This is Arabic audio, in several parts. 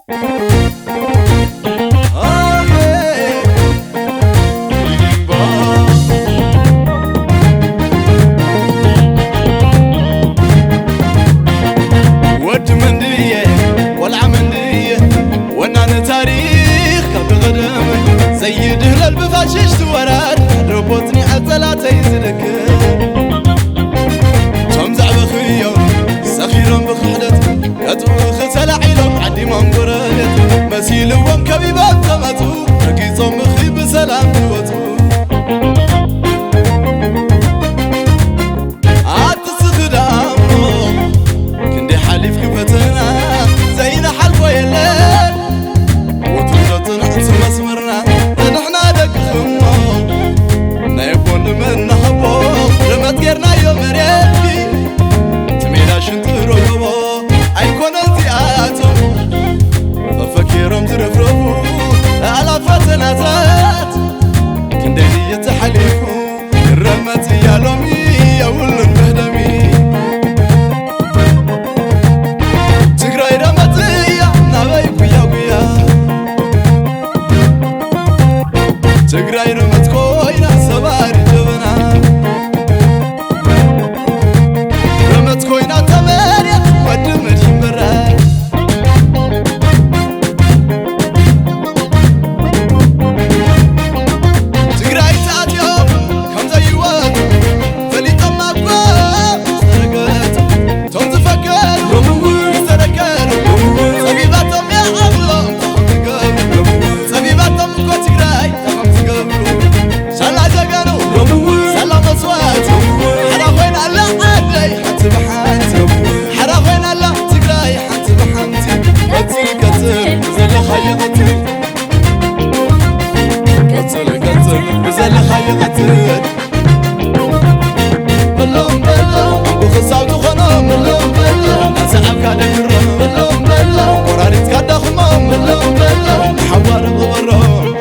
ود مندية والعمندية ونانا تاريخ كان غدم زي دهل البفاشش توراد ربطني عالثلاثة يزدكر توم زعب خيو سخيرهم بخحدت يطبخ سلاعيلهم عدي منقرت مسيلهم كبيبات تمتو رقيصهم مخي بسلام توتو حليف كفتنا زينا حلقو يلال وتوجتنا مسمرنا نحنا دك خمو نايبون من نحبو رمت غيرنا يوم ريبي تمينا شنطرو قبو ايكون التياتو ففكيرهم ترفرفو على فتنا زات كندي يتحليفو الرمت يالومي يولن بهدمي تقرأي رمت كوينا سباري جبنا رمت كوينا تمانية ود مدين برا تقرأي تاتيو كم زي وقت فلي تماكوا سرقت تون تفكر سرقر سبيباتهم يا أغلام سبيباتهم كو تقرأي بزل خيغتر بلوم بلوم وخصاو تخنم بلوم بلوم نسعب كادا كرم بلوم بلوم وراريت كادا خمم بلوم بلوم حوار بغرم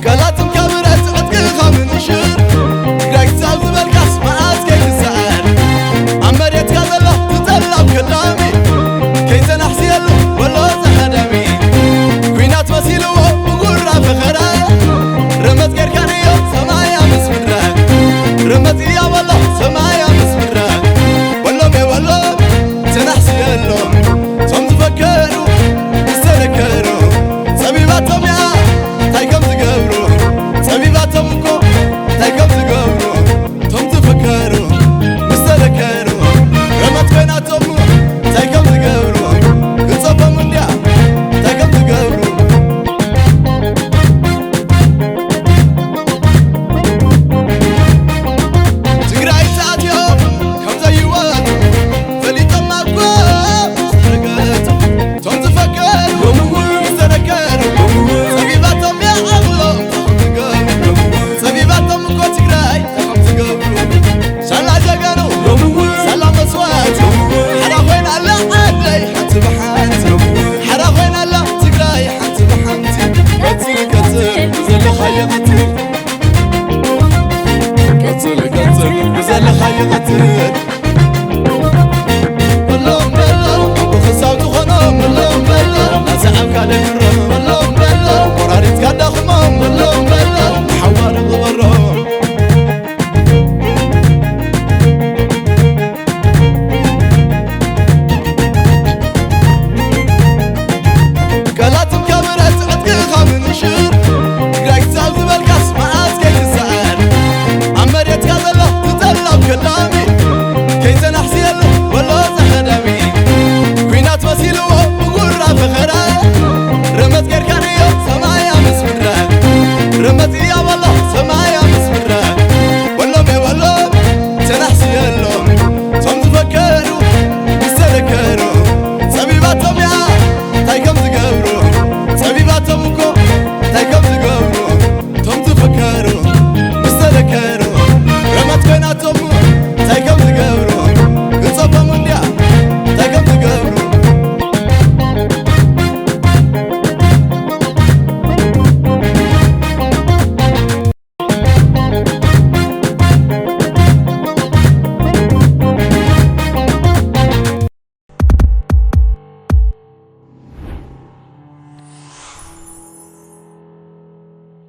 قالاتم كامرات عدك خامن شر قاك تساب زبالكاس ما عادك يسعر عمريت كذا تطلب كلامي كيف نحسي له ولا زهدمي كوينات مسيلو بقول رافع خرايا رمت غير كان يوم سمايا مسمرك رمت يا والله سمايا مسمرك والله ما والله تنحسي له ثم تفكروا تستذكروا سبيباتهم يا تايكم تقبروا سبيباتهم كو تايكم تقبروا ثم تفكروا تستذكروا رمت بيناتهم تايكم تقبروا قصبا من ديا تايكم تقبروا تقرأي تاتيو كم زي وقت فلي تماكوا سرقت ثم تفكروا تستذكروا سبيباتهم يا أغلام سبيباتهم كو تقرأي تايكم تقبروا شالا جاقانو سلا مسوات حراخوين الله عدلي حنت بحانت حراخوين الله تقرأي حنت بحانت كتل كتل بزل خيغتل كتل كتل بزل خيغتل